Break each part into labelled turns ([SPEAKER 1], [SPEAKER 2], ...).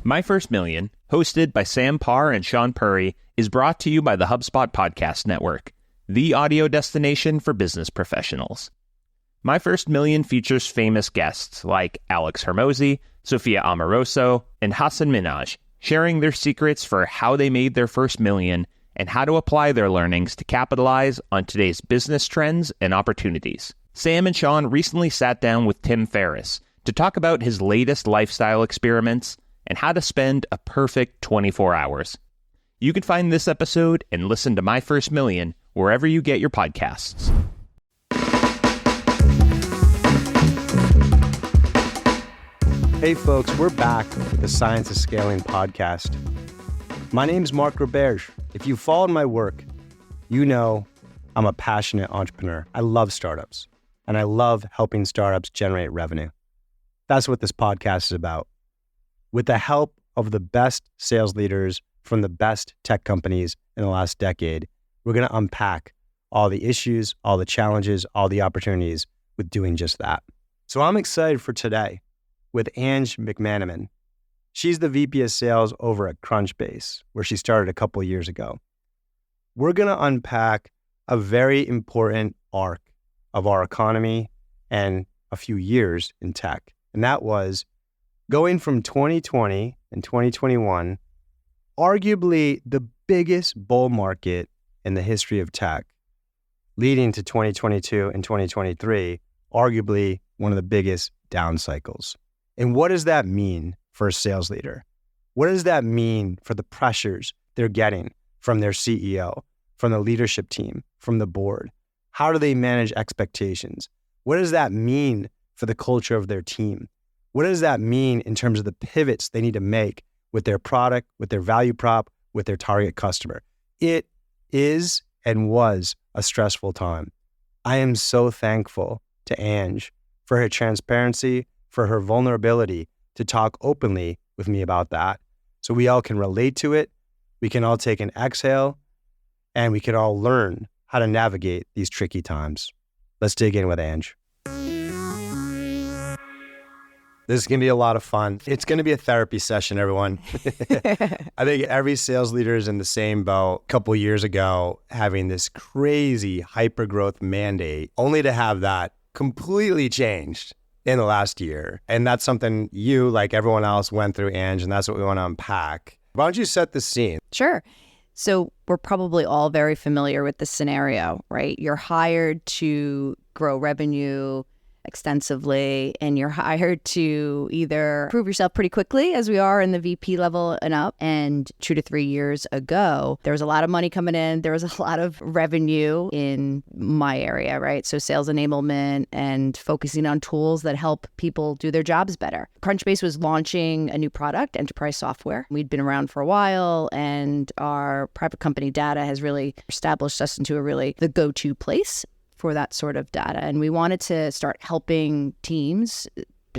[SPEAKER 1] My First Million, hosted by Sam Parr and Sean Purry, is brought to you by the HubSpot Podcast Network, the audio destination for business professionals. My First Million features famous guests like Alex Hormozi, Sophia Amoruso, and Hassan Minhaj, sharing their secrets for how they made their first million and how to apply their learnings to capitalize on today's business trends and opportunities. Sam and Sean recently sat down with Tim Ferriss to talk about his latest lifestyle experiments and how to spend a perfect 24 hours. You can find this episode and listen to My First Million wherever you get your podcasts.
[SPEAKER 2] Hey folks, we're back with the Science of Scaling podcast. My name's Mark Roberge. If you followed my work, you know I'm a passionate entrepreneur. I love startups, and I love helping startups generate revenue. That's what this podcast is about. With the help of the best sales leaders from the best tech companies in the last decade, we're going to unpack all the issues, all the challenges, all the opportunities with doing just that. So I'm excited for today with Ange McManamon. She's the VP of Sales over at Crunchbase, where she started a couple of years ago. We're going to unpack a very important arc of our economy and a few years in tech. And that was going from 2020 and 2021, arguably the biggest bull market in the history of tech, leading to 2022 and 2023, arguably one of the biggest down cycles. And what does that mean for a sales leader? What does that mean for the pressures they're getting from their CEO, from the leadership team, from the board? How do they manage expectations? What does that mean for the culture of their team? What does that mean in terms of the pivots they need to make with their product, with their value prop, with their target customer? It is and was a stressful time. I am so thankful to Ange for her transparency, for her vulnerability to talk openly with me about that. So we all can relate to it, we can all take an exhale, and we can all learn how to navigate these tricky times. Let's dig in with Ange. This is going to be a lot of fun. It's going to be a therapy session, everyone. I think every sales leader is in the same boat. A couple years ago, having this crazy hyper-growth mandate, only to have that completely changed in the last year. And that's something you, like everyone else, went through, Ange, and that's what we want to unpack. Why don't you set the scene?
[SPEAKER 3] Sure. So we're probably all very familiar with this scenario, right? You're hired to grow revenue extensively, and you're hired to either prove yourself pretty quickly, as we are in the VP level and up. And 2 to 3 years ago, there was a lot of money coming in. There was a lot of revenue in my area, right? So sales enablement and focusing on tools that help people do their jobs better. Crunchbase was launching a new product, enterprise software. We'd been around for a while, and our private company data has really established us into the go-to place for that sort of data. And we wanted to start helping teams,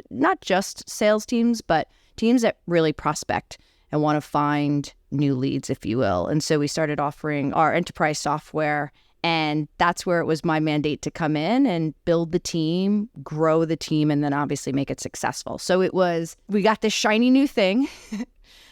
[SPEAKER 3] not just sales teams, but teams that really prospect and want to find new leads, if you will. And so we started offering our enterprise software, and that's where it was my mandate to come in and build the team, grow the team, and then obviously make it successful. So we got this shiny new thing.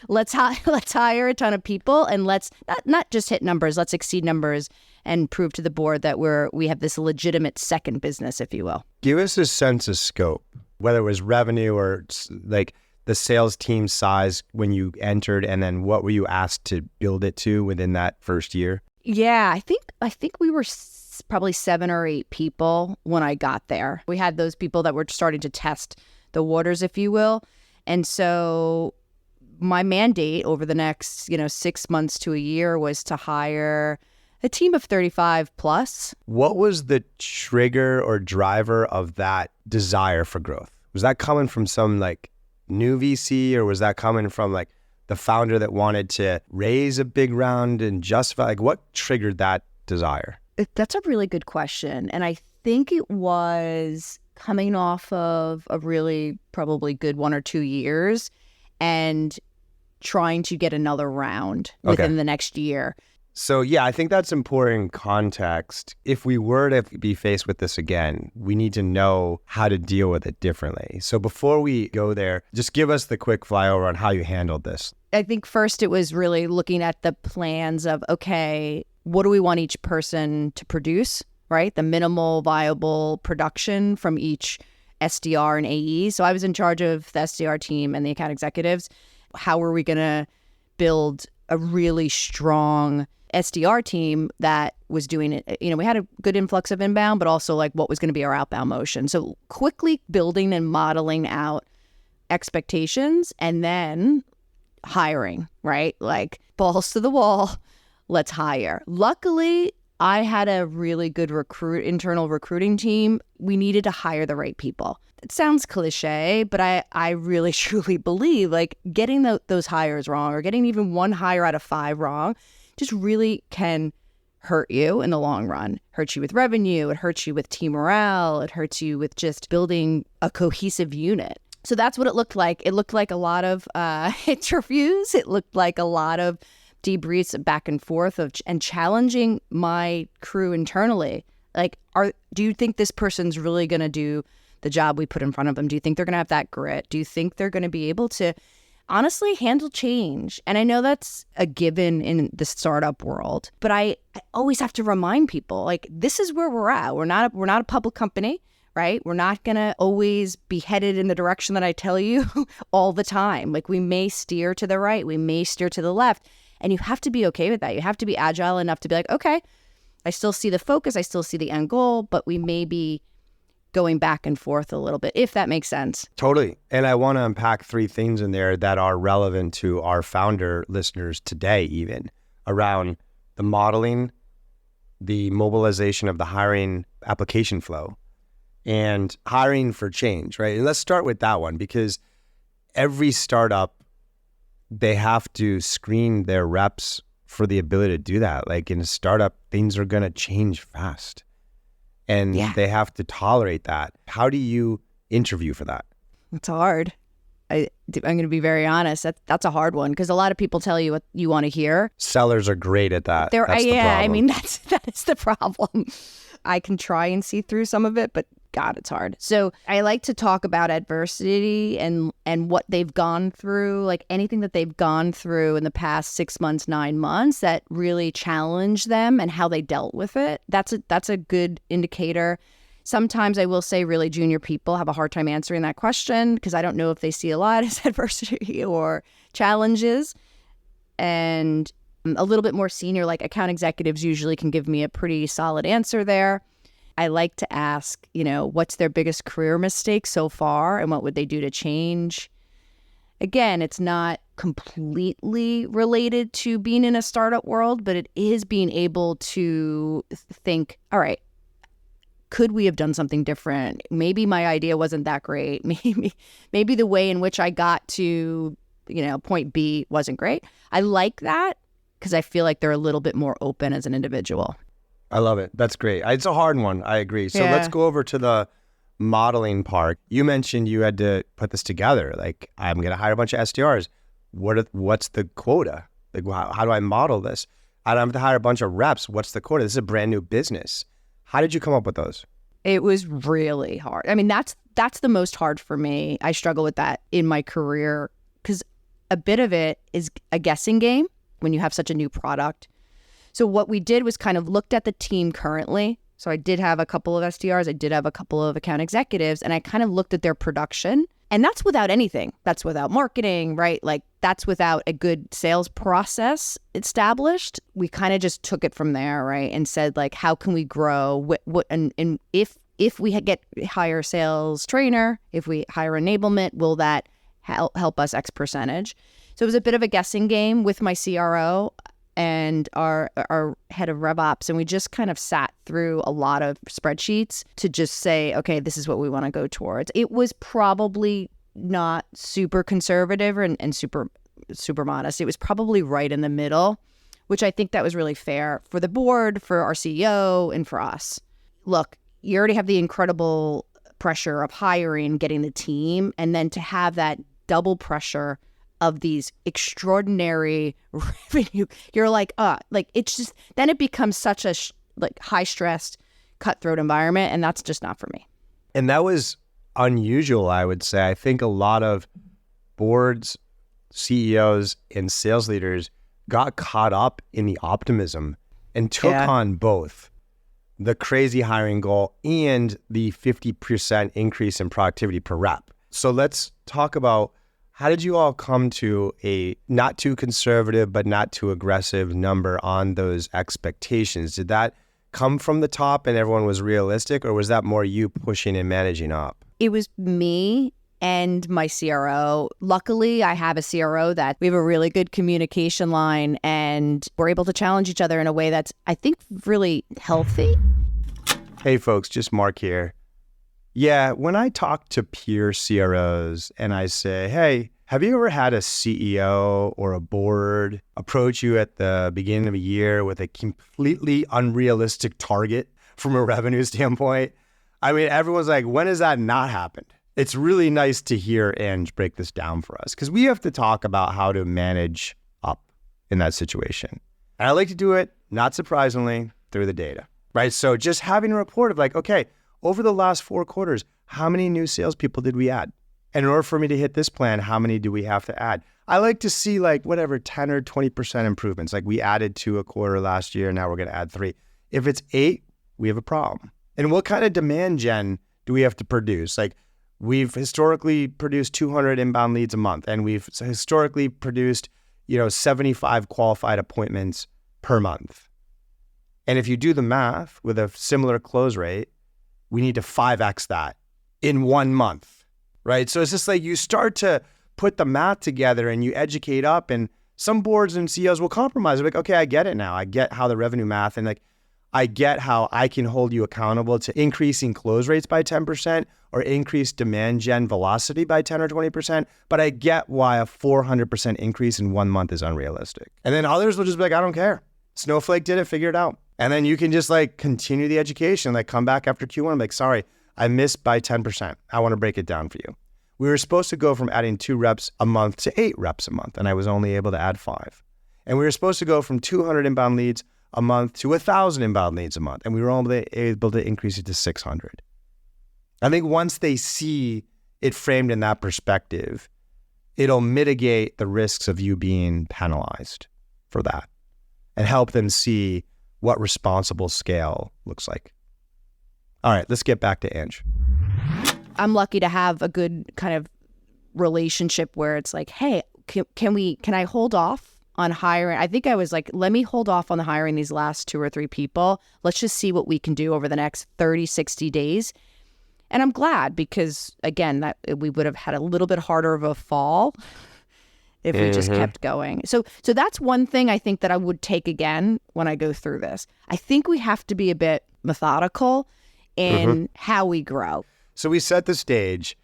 [SPEAKER 3] Let's hire a ton of people, and let's not just hit numbers, let's exceed numbers and prove to the board that we have this legitimate second business, if you will.
[SPEAKER 2] Give us a sense of scope, whether it was revenue or like the sales team size when you entered, and then what were you asked to build it to within that first year?
[SPEAKER 3] Yeah, I think we were probably 7 or 8 people when I got there. We had those people that were starting to test the waters, if you will. And so my mandate over the next, 6 months to a year was to hire a team of 35 plus.
[SPEAKER 2] What was the trigger or driver of that desire for growth? Was that coming from some new VC, or was that coming from the founder that wanted to raise a big round and justify? What triggered that desire?
[SPEAKER 3] That's a really good question. And I think it was coming off of a really probably good 1 or 2 years and trying to get another round within the next year.
[SPEAKER 2] So yeah, I think that's important context. If we were to be faced with this again, we need to know how to deal with it differently. So before we go there, just give us the quick flyover on how you handled this.
[SPEAKER 3] I think first it was really looking at the plans of, okay, what do we want each person to produce, right? The minimal viable production from each SDR and AE. So I was in charge of the SDR team and the account executives. How were we going to build a really strong SDR team that was doing it? We had a good influx of inbound, but also like what was going to be our outbound motion. So quickly building and modeling out expectations and then hiring, right? Like balls to the wall, let's hire. Luckily, I had a really good internal recruiting team. We needed to hire the right people. It sounds cliche, but I really truly believe like getting those hires wrong or getting even one hire out of 5 wrong just really can hurt you in the long run. Hurts you with revenue. It hurts you with team morale. It hurts you with just building a cohesive unit. So that's what it looked like. It looked like a lot of interviews. It looked like a lot of debriefs back and forth and challenging my crew internally. Like, do you think this person's really going to do the job we put in front of them? Do you think they're going to have that grit? Do you think they're going to be able to honestly handle change? And I know that's a given in the startup world, but I always have to remind people, like, this is where we're at. We're not a public company, right? We're not going to always be headed in the direction that I tell you all the time. Like, we may steer to the right, we may steer to the left. And you have to be okay with that. You have to be agile enough to be like, okay, I still see the focus, I still see the end goal, but we may be going back and forth a little bit, if that makes sense.
[SPEAKER 2] Totally. And I want to unpack 3 things in there that are relevant to our founder listeners today, even around the modeling, the mobilization of the hiring application flow, and hiring for change, right? And let's start with that one, because every startup, they have to screen their reps for the ability to do that. Like in a startup, things are going to change fast. And they have to tolerate that. How do you interview for that?
[SPEAKER 3] It's hard. I'm going to be very honest. That's a hard one because a lot of people tell you what you want to hear.
[SPEAKER 2] Sellers are great at that. That's the problem.
[SPEAKER 3] I mean, that is the problem. I can try and see through some of it, but God, it's hard. So I like to talk about adversity and what they've gone through, like anything that they've gone through in the past 6 months, 9 months that really challenged them and how they dealt with it. That's a good indicator. Sometimes I will say really junior people have a hard time answering that question because I don't know if they see a lot as adversity or challenges. And a little bit more senior, like account executives usually can give me a pretty solid answer there. I like to ask, what's their biggest career mistake so far and what would they do to change? Again, it's not completely related to being in a startup world, but it is being able to think, all right, could we have done something different? Maybe my idea wasn't that great. Maybe the way in which I got to, point B wasn't great. I like that because I feel like they're a little bit more open as an individual.
[SPEAKER 2] I love it. That's great. It's a hard one. I agree. So let's go over to the modeling part. You mentioned you had to put this together. Like, I'm going to hire a bunch of SDRs. What's the quota? Like, how do I model this? I don't have to hire a bunch of reps. What's the quota? This is a brand new business. How did you come up with those?
[SPEAKER 3] It was really hard. I mean, that's the most hard for me. I struggle with that in my career because a bit of it is a guessing game when you have such a new product. So what we did was kind of looked at the team currently. So I did have a couple of SDRs. I did have a couple of account executives, and I kind of looked at their production. And that's without anything. That's without marketing, right? Like that's without a good sales process established. We kind of just took it from there, right? And said like, how can we grow? And if we get hire sales trainer, if we hire enablement, will that help us X percentage? So it was a bit of a guessing game with my CRO and our head of RevOps, and we just kind of sat through a lot of spreadsheets to just say, okay, this is what we want to go towards. It was probably not super conservative and super modest. It was probably right in the middle, which I think that was really fair for the board, for our CEO, and for us. Look, you already have the incredible pressure of hiring, getting the team, and then to have that double pressure of these extraordinary revenue. You're like it's just, then it becomes such a high stressed, cutthroat environment, and that's just not for me.
[SPEAKER 2] And that was unusual, I would say. I think a lot of boards, CEOs, and sales leaders got caught up in the optimism and took on both the crazy hiring goal and the 50% increase in productivity per rep. So let's talk about, how did you all come to a not too conservative but not too aggressive number on those expectations? Did that come from the top and everyone was realistic, or was that more you pushing and managing up?
[SPEAKER 3] It was me and my CRO. Luckily, I have a CRO that we have a really good communication line, and we're able to challenge each other in a way that's, I think, really healthy.
[SPEAKER 2] Hey folks, just Mark here. Yeah, when I talk to peer CROs and I say, hey, have you ever had a CEO or a board approach you at the beginning of a year with a completely unrealistic target from a revenue standpoint? I mean, everyone's like, when has that not happened? It's really nice to hear Ange break this down for us, because we have to talk about how to manage up in that situation. And I like to do it, not surprisingly, through the data, right? So just having a report of like, okay, over the last 4 quarters, how many new salespeople did we add? And in order for me to hit this plan, how many do we have to add? I like to see 10 or 20% improvements. Like, we added 2 a quarter last year, now we're going to add 3. If it's 8, we have a problem. And what kind of demand gen do we have to produce? Like, we've historically produced 200 inbound leads a month, and we've historically produced, 75 qualified appointments per month. And if you do the math with a similar close rate, we need to 5x that in 1 month, right? So it's just like, you start to put the math together and you educate up, and some boards and CEOs will compromise. They're like, okay, I get it now. I get how the revenue math, and I get how I can hold you accountable to increasing close rates by 10% or increase demand gen velocity by 10 or 20%, but I get why a 400% increase in 1 month is unrealistic. And then others will just be like, I don't care. Snowflake did it, figure it out. And then you can just continue the education, come back after Q1, like, sorry, I missed by 10%. I want to break it down for you. We were supposed to go from adding 2 reps a month to 8 reps a month, and I was only able to add 5. And we were supposed to go from 200 inbound leads a month to 1,000 inbound leads a month, and we were only able to increase it to 600. I think once they see it framed in that perspective, it'll mitigate the risks of you being penalized for that and help them see what responsible scale looks like. All right, let's get back to Ange.
[SPEAKER 3] I'm lucky to have a good kind of relationship where it's like, hey, can I hold off on hiring? I think I was like, let me hold off on the hiring these last 2 or 3 people. Let's just see what we can do over the next 30, 60 days. And I'm glad, because again, that we would have had a little bit harder of a fall if we just kept going. So that's one thing I think that I would take again when I go through this. I think we have to be a bit methodical in how we grow.
[SPEAKER 2] So we set the stage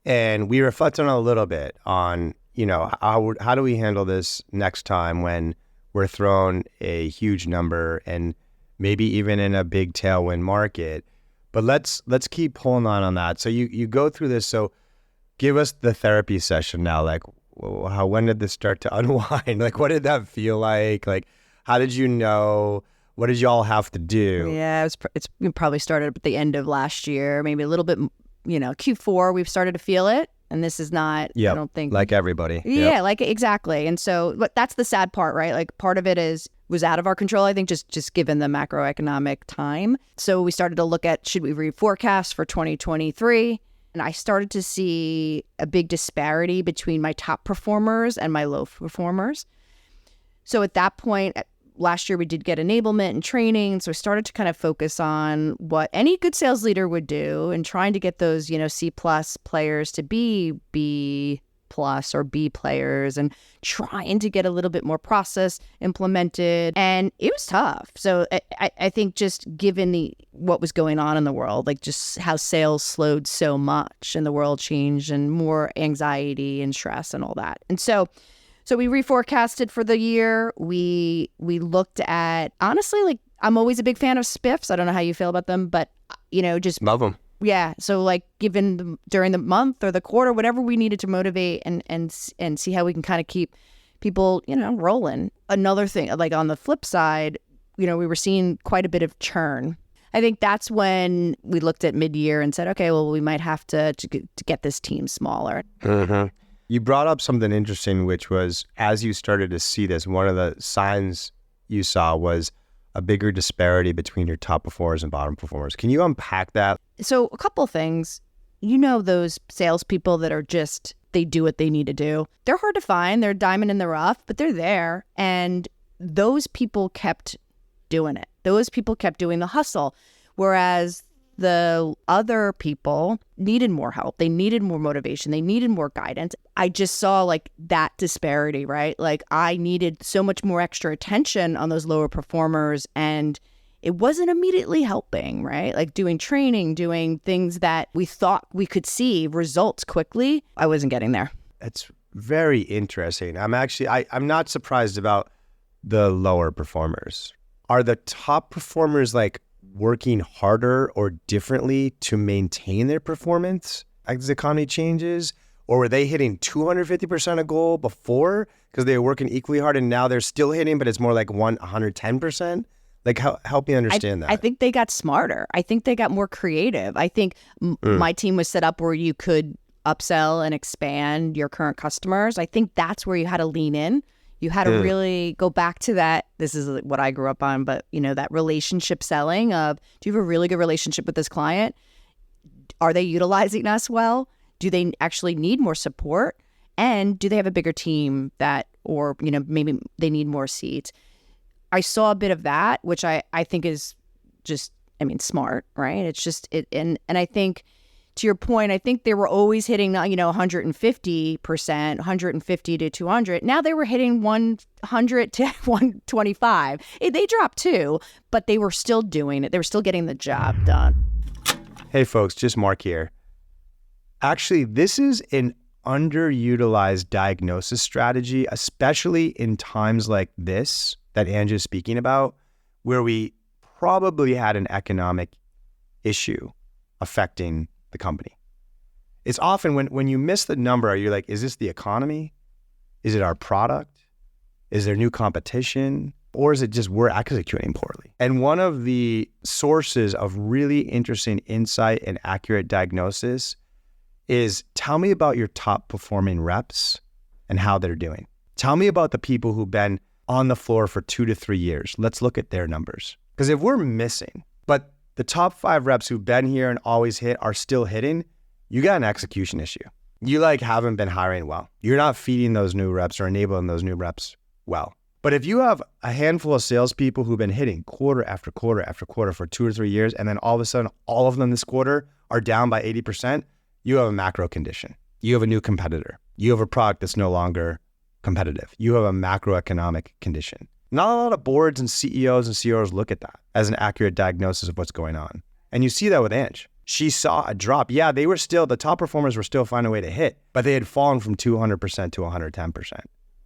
[SPEAKER 2] and we reflect on a little bit on, how do we handle this next time when we're thrown a huge number and maybe even in a big tailwind market. But let's keep pulling on that. So you go through this. So give us the therapy session now. When did this start to unwind? What did that feel like? How did you know? What did y'all have to do?
[SPEAKER 3] Yeah, it's probably started at the end of last year, maybe a little bit, Q4, we've started to feel it. And this is not, I don't think.
[SPEAKER 2] Like everybody.
[SPEAKER 3] Yeah, exactly. And so, but that's the sad part, right? Part of it was out of our control, I think, just given the macroeconomic time. So we started to look at, should we reforecast for 2023? And I started to see a big disparity between my top performers and my low performers. So at that point, last year we did get enablement and training. So I started to kind of focus on what any good sales leader would do and trying to get those, C+ players to be B+ or B players and trying to get a little bit more process implemented. And it was tough. So I think just given what was going on in the world, just how sales slowed so much and the world changed and more anxiety and stress and all that. And so we reforecasted for the year. We looked at, honestly, I'm always a big fan of spiffs. I don't know how you feel about them, but, just
[SPEAKER 2] love them.
[SPEAKER 3] Yeah. So like during the month or the quarter, whatever we needed to motivate and see how we can kind of keep people, rolling. Another thing, like on the flip side, we were seeing quite a bit of churn. I think that's when we looked at mid-year and said, okay, well, we might have to get this team smaller.
[SPEAKER 2] Mm-hmm. You brought up something interesting, which was as you started to see this, one of the signs you saw was a bigger disparity between your top performers and bottom performers. Can you unpack that?
[SPEAKER 3] So a couple things. Those salespeople that are just, they do what they need to do. They're hard to find. They're a diamond in the rough, but they're there. And those people kept doing it. Those people kept doing the hustle. Whereas the other people needed more help. They needed more motivation. They needed more guidance. I just saw like that disparity, right? Like I needed so much more extra attention on those lower performers, and it wasn't immediately helping, right? Like doing training, doing things that we thought we could see results quickly. I wasn't getting there.
[SPEAKER 2] It's very interesting. I'm not surprised about the lower performers. Are the top performers like working harder or differently to maintain their performance as the economy changes? Or were they hitting 250% a goal before because they were working equally hard and now they're still hitting, but it's more like 110%? Like, help me understand that.
[SPEAKER 3] I think they got smarter. I think they got more creative. I think my team was set up where you could upsell and expand your current customers. I think that's where you had to lean in. You had to really go back to that. This is what I grew up on, but that relationship selling of, do you have a really good relationship with this client? Are they utilizing us well? Do they actually need more support? And do they have a bigger team or maybe they need more seats? I saw a bit of that, which I think is just, smart, right? It's just, and I think, to your point, I think they were always hitting, 150%, 150 to 200. Now they were hitting 100 to 125. They dropped too, but they were still doing it. They were still getting the job done.
[SPEAKER 2] Hey folks, just Mark here. Actually, this is an underutilized diagnosis strategy, especially in times like this that Andrew's speaking about, where we probably had an economic issue affecting the company. It's often when you miss the number, you're like, is this the economy? Is it our product? Is there new competition? Or is it just we're executing poorly? And one of the sources of really interesting insight and accurate diagnosis is, tell me about your top performing reps and how they're doing. Tell me about the people who've been on the floor for 2 to 3 years. Let's look at their numbers. Because if we're missing, but the top 5 reps who've been here and always hit are still hitting, you got an execution issue. You haven't been hiring well. You're not feeding those new reps or enabling those new reps well. But if you have a handful of salespeople who've been hitting quarter after quarter after quarter for 2 or 3 years, and then all of a sudden, all of them this quarter are down by 80%, you have a macro condition. You have a new competitor. You have a product that's no longer competitive. You have a macroeconomic condition. Not a lot of boards and CEOs and COOs look at that as an accurate diagnosis of what's going on. And you see that with Ange. She saw a drop. Yeah, the top performers were still finding a way to hit, but they had fallen from 200% to 110%.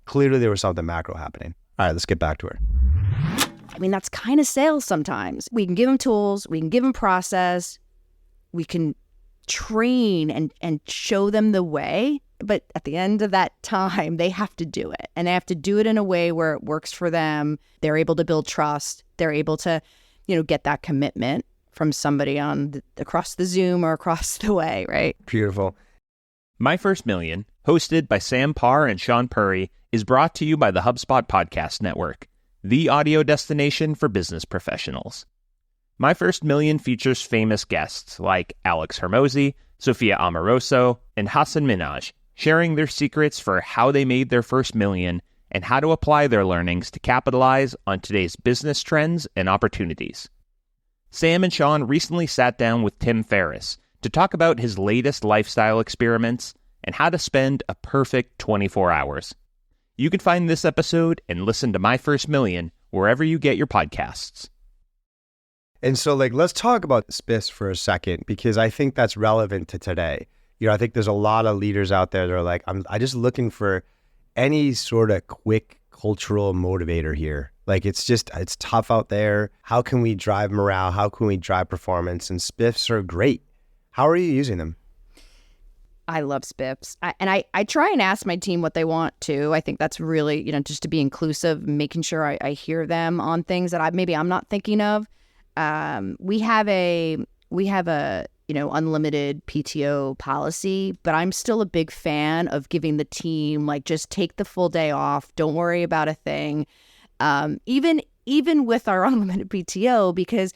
[SPEAKER 2] Clearly there was something macro happening. All right, let's get back to her.
[SPEAKER 3] That's kind of sales sometimes. We can give them tools, we can give them process, we can train and show them the way. But at the end of that time, they have to do it. And they have to do it in a way where it works for them. They're able to build trust. They're able to, get that commitment from somebody across the Zoom or across the way, right?
[SPEAKER 2] Beautiful.
[SPEAKER 1] My First Million, hosted by Sam Parr and Sean Purry, is brought to you by the HubSpot Podcast Network, the audio destination for business professionals. My First Million features famous guests like Alex Hermosi, Sophia Amoroso, and Hassan Minhaj, sharing their secrets for how they made their first million and how to apply their learnings to capitalize on today's business trends and opportunities. Sam and Sean recently sat down with Tim Ferriss to talk about his latest lifestyle experiments and how to spend a perfect 24 hours. You can find this episode and listen to My First Million wherever you get your podcasts.
[SPEAKER 2] And so let's talk about spiffs for a second, because I think that's relevant to today. I think there's a lot of leaders out there that are like, I'm just looking for any sort of quick cultural motivator here. It's tough out there. How can we drive morale? How can we drive performance? And spiffs are great. How are you using them?
[SPEAKER 3] I love spiffs. I try and ask my team what they want too. I think that's really, just to be inclusive, making sure I hear them on things that I'm not thinking of. We have a unlimited PTO policy, but I'm still a big fan of giving the team, like, just take the full day off. Don't worry about a thing. Even with our unlimited PTO, because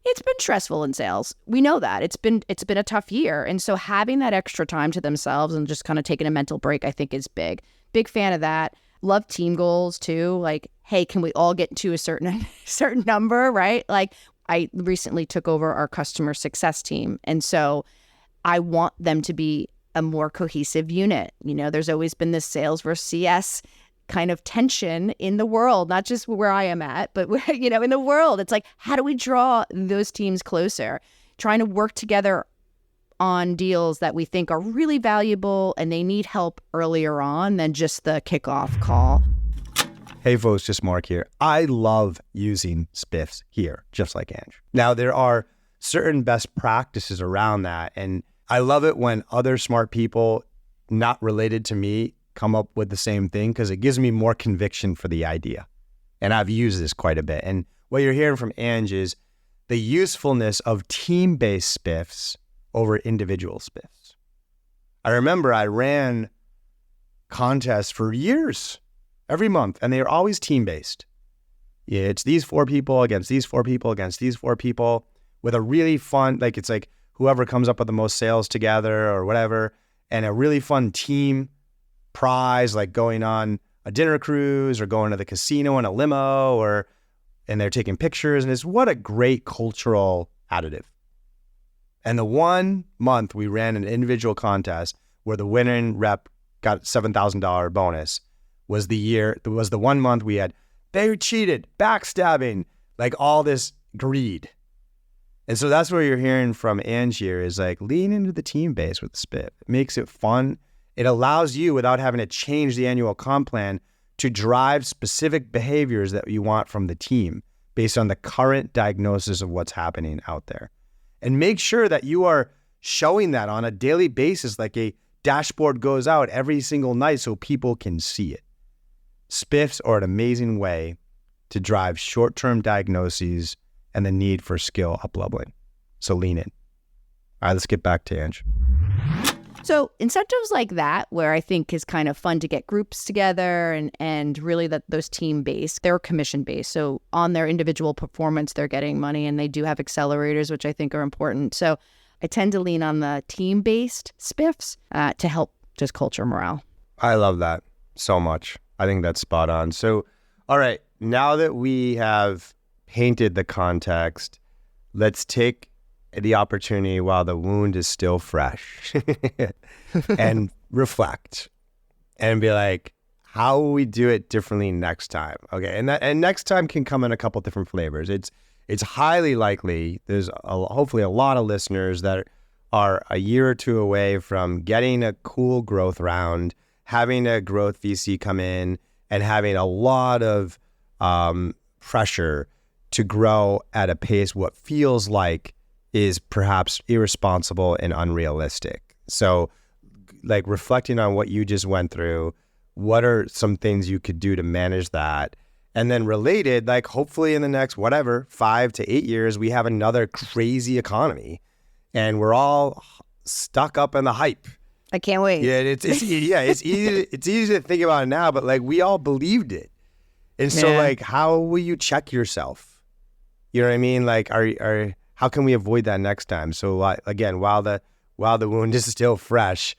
[SPEAKER 3] it's been stressful in sales. We know that. It's been a tough year. And so having that extra time to themselves and just kind of taking a mental break, I think, is big. Big fan of that. Love team goals too. Like, hey, can we all get to a certain number, right? Like, I recently took over our customer success team. And so I want them to be a more cohesive unit. There's always been this sales versus CS kind of tension in the world, not just where I am at, but in the world. It's like, how do we draw those teams closer? Trying to work together on deals that we think are really valuable and they need help earlier on than just the kickoff call.
[SPEAKER 2] Hey folks, just Mark here. I love using spiffs here, just like Ange. Now, there are certain best practices around that, and I love it when other smart people not related to me come up with the same thing, because it gives me more conviction for the idea. And I've used this quite a bit. And what you're hearing from Ange is the usefulness of team-based spiffs over individual spiffs. I remember I ran contests for years, every month, and they are always team-based. Yeah, it's these 4 people against these 4 people against these 4 people with a really fun, like, it's like whoever comes up with the most sales together or whatever, and a really fun team prize, like going on a dinner cruise or going to the casino in a limo, and they're taking pictures, and what a great cultural additive. And the one month we ran an individual contest where the winning rep got $7,000 bonus was the 1 month we had, they cheated, backstabbing, like all this greed. And so that's what you're hearing from Ange here is like, lean into the team base with the spiff. It makes it fun. It allows you, without having to change the annual comp plan, to drive specific behaviors that you want from the team based on the current diagnosis of what's happening out there. And make sure that you are showing that on a daily basis, like a dashboard goes out every single night so people can see it. Spiffs are an amazing way to drive short-term diagnoses and the need for skill up-leveling. So lean in. All right, let's get back to Ange.
[SPEAKER 3] So incentives like that, where I think is kind of fun to get groups together and really that those team-based, they're commission-based. So on their individual performance, they're getting money, and they do have accelerators, which I think are important. So I tend to lean on the team-based spiffs to help just culture morale.
[SPEAKER 2] I love that so much. I think that's spot on. So, all right, now that we have painted the context, let's take the opportunity while the wound is still fresh and reflect and be like, how will we do it differently next time? Okay, and next time can come in a couple different flavors. It's highly likely there's hopefully a lot of listeners that are a year or two away from getting a cool growth round, having a growth VC come in, and having a lot of pressure to grow at a pace what feels like is perhaps irresponsible and unrealistic. So, like, reflecting on what you just went through, what are some things you could do to manage that? And then related, like, hopefully in the next, 5 to 8 years, we have another crazy economy and we're all stuck up in the hype.
[SPEAKER 3] I can't wait.
[SPEAKER 2] Yeah, it's easy to think about it now, but like, we all believed it. And so like, how will you check yourself? You know what I mean? Like, how can we avoid that next time? So again, while the wound is still fresh,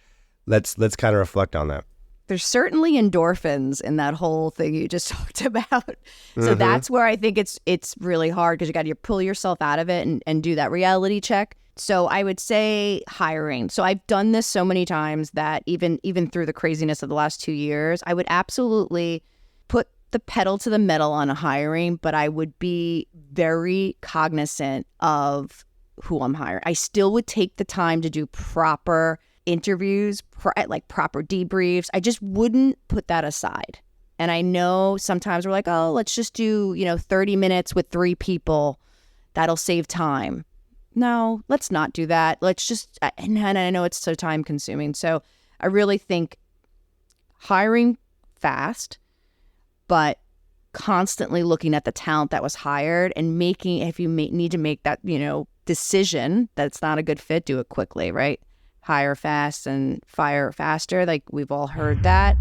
[SPEAKER 2] let's kind of reflect on that.
[SPEAKER 3] There's certainly endorphins in that whole thing you just talked about. So that's where I think it's really hard, because you got to pull yourself out of it and do that reality check. So I would say hiring. So I've done this so many times that even through the craziness of the last 2 years, I would absolutely put the pedal to the metal on a hiring, but I would be very cognizant of who I'm hiring. I still would take the time to do proper interviews, like proper debriefs. I just wouldn't put that aside. And I know sometimes we're like, oh, let's just do, 30 minutes with 3 people. That'll save time. no, let's not do that. Let's just, and I know it's so time consuming. So I really think hiring fast, but constantly looking at the talent that was hired and making, if you need to make that, decision that it's not a good fit, do it quickly, right? Hire fast and fire faster. Like we've all heard that.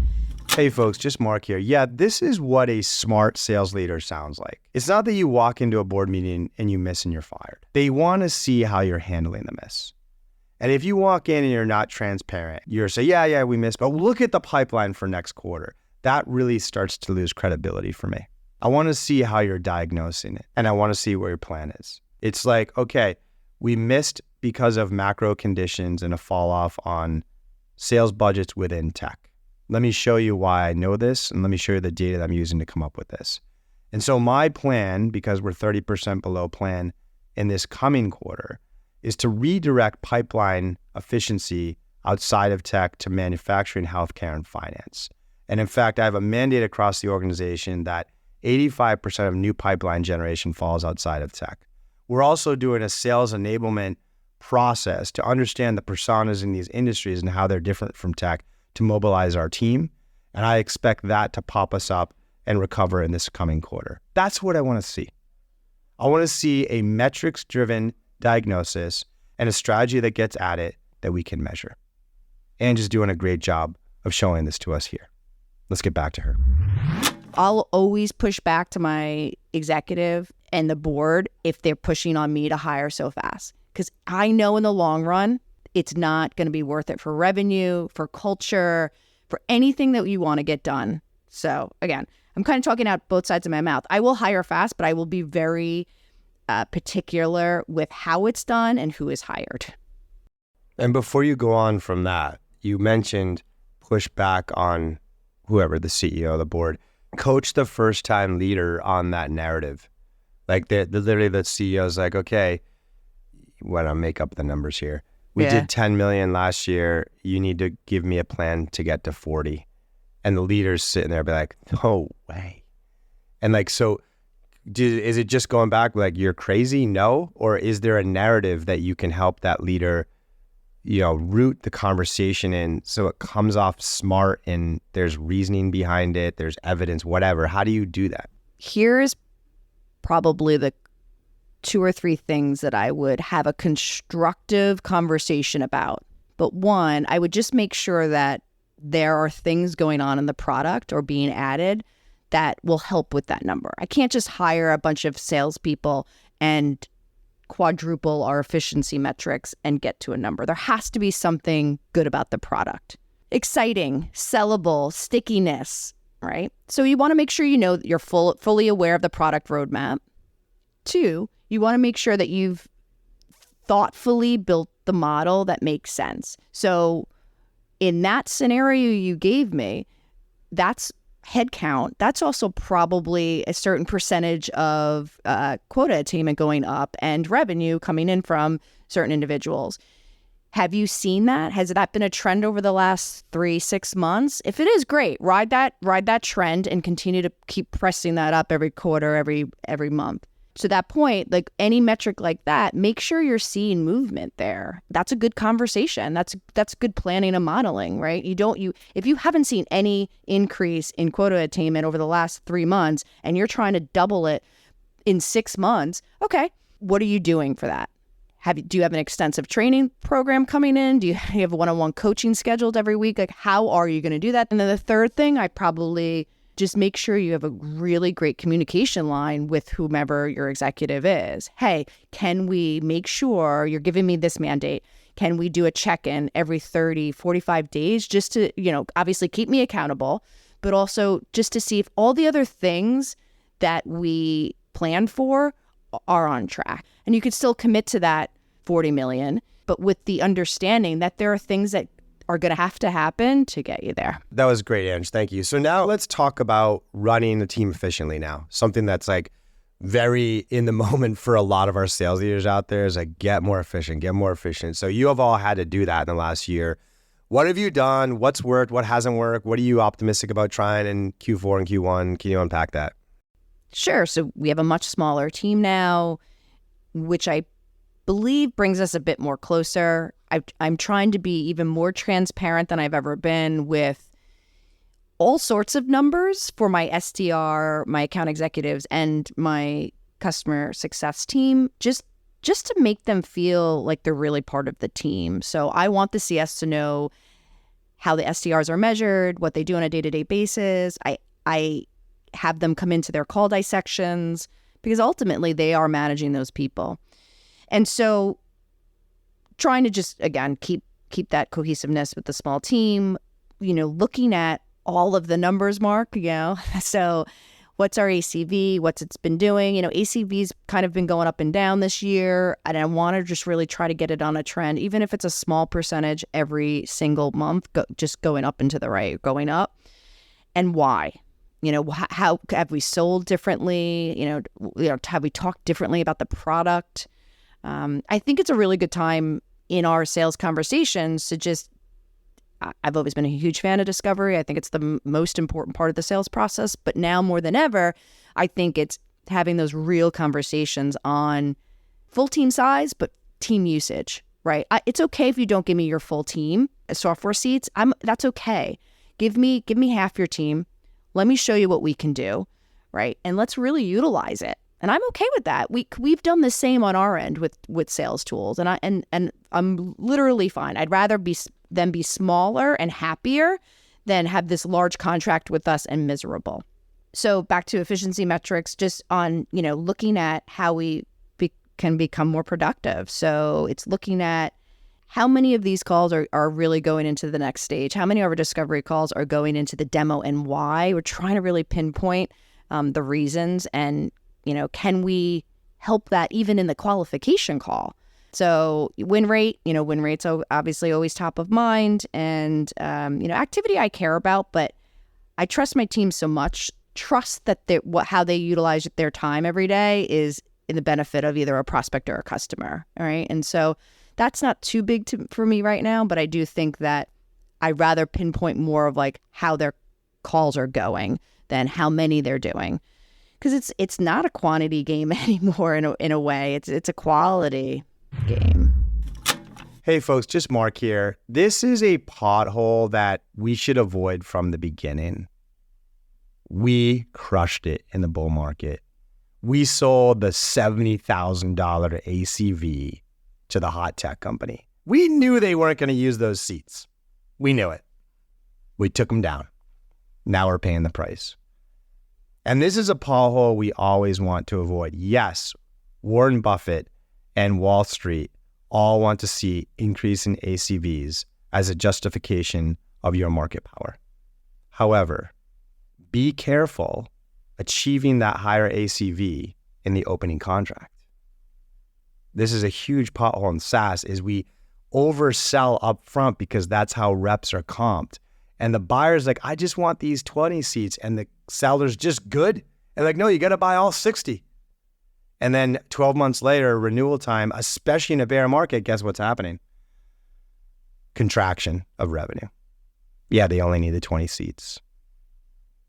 [SPEAKER 2] Hey folks, just Mark here. Yeah, this is what a smart sales leader sounds like. It's not that you walk into a board meeting and you miss and you're fired. They want to see how you're handling the miss. And if you walk in and you're not transparent, you're say, yeah, we missed, but look at the pipeline for next quarter. That really starts to lose credibility for me. I want to see how you're diagnosing it, and I want to see where your plan is. It's like, okay, we missed because of macro conditions and a fall off on sales budgets within tech. Let me show you why I know this, and let me show you the data that I'm using to come up with this. And so my plan, because we're 30% below plan in this coming quarter, is to redirect pipeline efficiency outside of tech to manufacturing, healthcare, and finance. And in fact, I have a mandate across the organization that 85% of new pipeline generation falls outside of tech. We're also doing a sales enablement process to understand the personas in these industries and how they're different from tech to mobilize our team. And I expect that to pop us up and recover in this coming quarter. That's what I want to see. I want to see a metrics-driven diagnosis and a strategy that gets at it that we can measure. Ange is doing a great job of showing this to us here. Let's get back to her.
[SPEAKER 3] I'll always push back to my executive and the board if they're pushing on me to hire so fast. Because I know in the long run, it's not going to be worth it for revenue, for culture, for anything that you want to get done. So again, I'm kind of talking out both sides of my mouth. I will hire fast, but I will be very particular with how it's done and who is hired.
[SPEAKER 2] And before you go on from that, you mentioned push back on whoever, the CEO, the board. Coach the first-time leader on that narrative. Like literally the CEO's like, okay, when I make up the numbers here, we did 10 million last year. You need to give me a plan to get to 40. And the leader's sitting there be like, no way. And like, so is it just going back like you're crazy? No? Or is there a narrative that you can help that leader, root the conversation in so it comes off smart and there's reasoning behind it, there's evidence, whatever? How do you do that?
[SPEAKER 3] Here's probably the 2 or 3 things that I would have a constructive conversation about. But one, I would just make sure that there are things going on in the product or being added that will help with that number. I can't just hire a bunch of salespeople and quadruple our efficiency metrics and get to a number. There has to be something good about the product. Exciting, sellable, stickiness, right? So you want to make sure that you're fully aware of the product roadmap. 2, you want to make sure that you've thoughtfully built the model that makes sense. So in that scenario you gave me, that's headcount. That's also probably a certain percentage of quota attainment going up and revenue coming in from certain individuals. Have you seen that? Has that been a trend over the last 3-6 months? If it is, great. Ride that trend and continue to keep pressing that up every quarter, every month. To that point, like any metric like that, make sure you're seeing movement there. That's a good conversation. That's good planning and modeling, right? If you haven't seen any increase in quota attainment over the last 3 months and you're trying to double it in 6 months, okay, what are you doing for that? Do you have an extensive training program coming in? Do you have one-on-one coaching scheduled every week? Like, how are you going to do that? And then the third thing, I probably just make sure you have a really great communication line with whomever your executive is. Hey, can we make sure you're giving me this mandate? Can we do a check-in every 30, 45 days just to, obviously keep me accountable, but also just to see if all the other things that we planned for are on track. And you could still commit to that 40 million, but with the understanding that there are things that are going to have to happen to get you there.
[SPEAKER 2] That was great, Ange. Thank you. So now let's talk about running the team efficiently now. Something that's like very in the moment for a lot of our sales leaders out there is like, get more efficient. So you have all had to do that in the last year. What have you done? What's worked? What hasn't worked? What are you optimistic about trying in Q4 and Q1? Can you unpack that?
[SPEAKER 3] Sure. So we have a much smaller team now, which I believe brings us a bit more closer. I'm trying to be even more transparent than I've ever been with all sorts of numbers for my SDR, my account executives, and my customer success team, just to make them feel like they're really part of the team. So I want the CS to know how the SDRs are measured, what they do on a day-to-day basis. I have them come into their call dissections because ultimately they are managing those people. And so trying to just, again, keep that cohesiveness with the small team, looking at all of the numbers, Mark, so what's our ACV, what's it's been doing, ACV's kind of been going up and down this year, and I want to just really try to get it on a trend, even if it's a small percentage every single month, just going up and to the right, going up. And why? How have we sold differently? Have we talked differently about the product? I think it's a really good time in our sales conversations to just, I've always been a huge fan of discovery. I think it's the most important part of the sales process. But now more than ever, I think it's having those real conversations on full team size, but team usage, right? It's okay if you don't give me your full team software seats. That's okay. Give me half your team. Let me show you what we can do, right? And let's really utilize it. And I'm okay with that. We've done the same on our end with sales tools, and I'm literally fine. I'd rather them be smaller and happier than have this large contract with us and miserable. So back to efficiency metrics, just on looking at how we can become more productive. So it's looking at how many of these calls are really going into the next stage. How many of our discovery calls are going into the demo, and why? We're trying to really pinpoint the reasons, and can we help that even in the qualification call? So win rate's obviously always top of mind, and activity I care about, but I trust my team so much. Trust that how they utilize their time every day is in the benefit of either a prospect or a customer. All right, and so that's not too big for me right now, but I do think that I'd rather pinpoint more of like how their calls are going than how many they're doing. Because it's not a quantity game anymore in a way. It's a quality game.
[SPEAKER 2] Hey folks, just Mark here. This is a pothole that we should avoid from the beginning. We crushed it in the bull market. We sold the $70,000 ACV to the hot tech company. We knew they weren't going to use those seats. We knew it. We took them down. Now we're paying the price. And this is a pothole we always want to avoid. Yes, Warren Buffett and Wall Street all want to see increase in ACVs as a justification of your market power. However, be careful achieving that higher ACV in the opening contract. This is a huge pothole in SaaS, is we oversell up front because that's how reps are comped. And the buyer's like, I just want these 20 seats. And the seller's just good. And like, no, you got to buy all 60. And then 12 months later, renewal time, especially in a bear market, guess what's happening? Contraction of revenue. Yeah, they only need the 20 seats.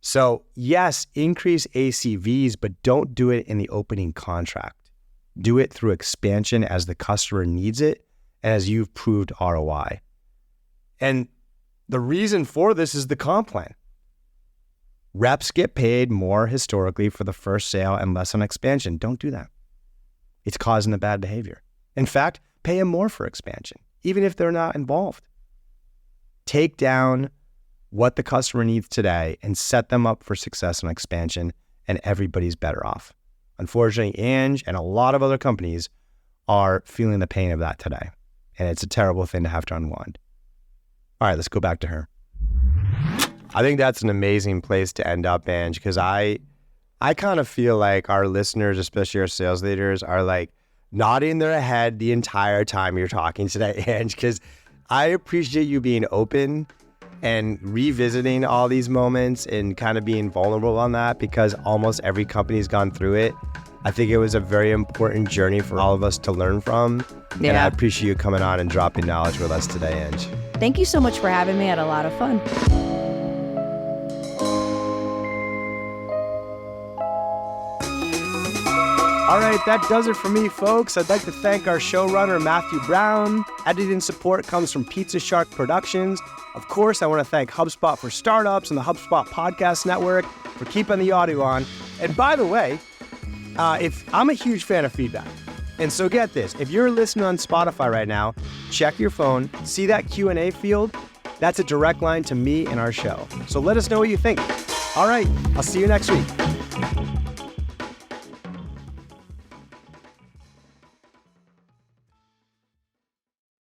[SPEAKER 2] So yes, increase ACVs, but don't do it in the opening contract. Do it through expansion as the customer needs it and as you've proved ROI. And the reason for this is the comp plan. Reps get paid more historically for the first sale and less on expansion. Don't do that. It's causing the bad behavior. In fact, pay them more for expansion, even if they're not involved. Take down what the customer needs today and set them up for success on expansion, and everybody's better off. Unfortunately, Ange and a lot of other companies are feeling the pain of that today, and it's a terrible thing to have to unwind. All right, let's go back to her. I think that's an amazing place to end up, Ange, because I kind of feel like our listeners, especially our sales leaders, are like nodding their head the entire time you're talking today, Ange, because I appreciate you being open and revisiting all these moments and kind of being vulnerable on that, because almost every company's gone through it. I think it was a very important journey for all of us to learn from. Yeah. And I appreciate you coming on and dropping knowledge with us today, Ange.
[SPEAKER 3] Thank you so much for having me. I had a lot of fun.
[SPEAKER 2] All right, that does it for me, folks. I'd like to thank our showrunner, Matthew Brown. Editing support comes from Pizza Shark Productions. Of course, I want to thank HubSpot for Startups and the HubSpot Podcast Network for keeping the audio on. And by the way, if I'm a huge fan of feedback. And so get this, if you're listening on Spotify right now, check your phone, see that Q&A field? That's a direct line to me and our show. So let us know what you think. All right, I'll see you next week.